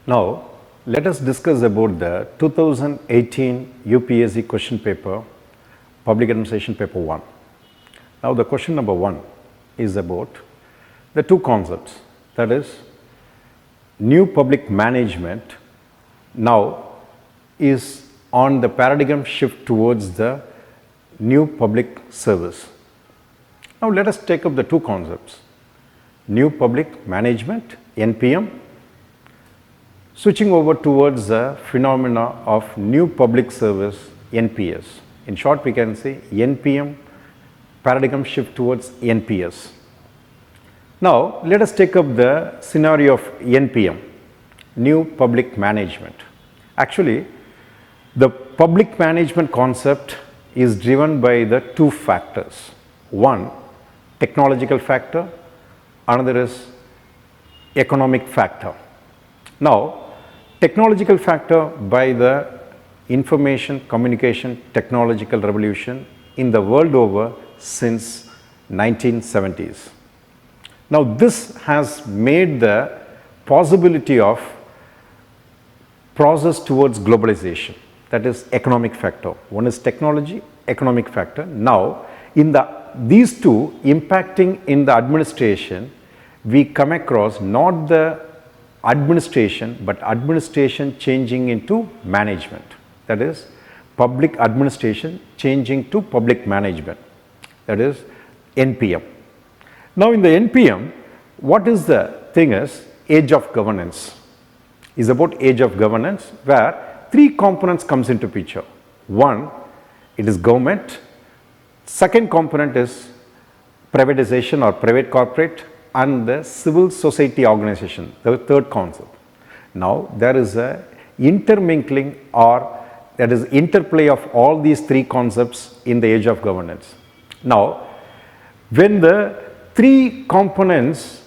Now, let us discuss about the 2018 UPSC question paper, Public Administration Paper 1. Now, the question number 1 is about the two concepts, that is, new public management now is on the paradigm shift towards the new public service. Now, let us take up the two concepts, new public management, NPM, switching over towards the phenomena of new public service, NPS. In short, we can say NPM paradigm shift towards NPS. Now, let us take up the scenario of NPM, new public management. Actually, the public management concept is driven by the two factors. One, technological factor, another is economic factor. Now, technological factor by the information communication technological revolution in the world over since 1970s. Now, this has made the possibility of process towards globalization, that is economic factor. One is technology, economic factor. Now, in these two impacting in the administration, we come across not the administration, but administration changing into management, that is public administration changing to public management, that is NPM. Now, in the NPM, what is the thing is age of governance, is about age of governance, where three components comes into picture. One, it is government. Second component is privatization or private corporate, and the civil society organization, the third concept. Now, there is a intermingling or that is interplay of all these three concepts in the age of governance. Now, when the three components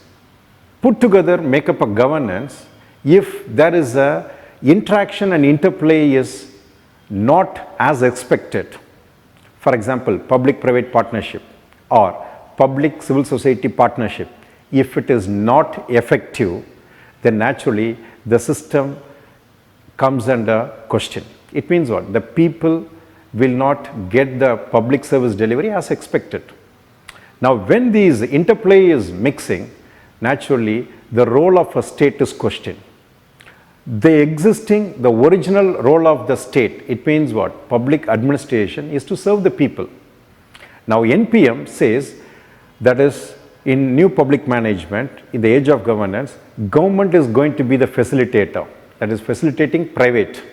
put together make up a governance, if there is a interaction and interplay is not as expected, for example, public-private partnership or public civil society partnership, if it is not effective, then naturally the system comes under question. It means what? The people will not get the public service delivery as expected. Now, when these interplay is mixing, naturally the role of a state is questioned. The original role of the state, it means what? Public administration is to serve the people. Now, NPM says, that is in new public management, in the age of governance, government is going to be the facilitator, that is facilitating private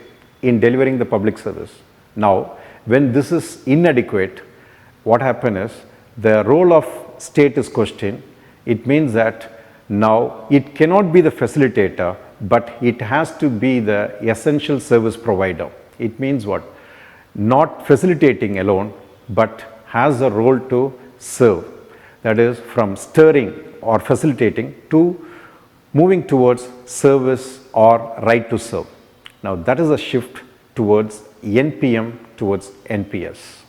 in delivering the public service. Now, when this is inadequate, what happens is the role of state is questioned. It means that now it cannot be the facilitator, but it has to be the essential service provider. It means what? Not facilitating alone, but has a role to serve. That is from stirring or facilitating to moving towards service or right to serve. Now, that is a shift towards NPM towards NPS.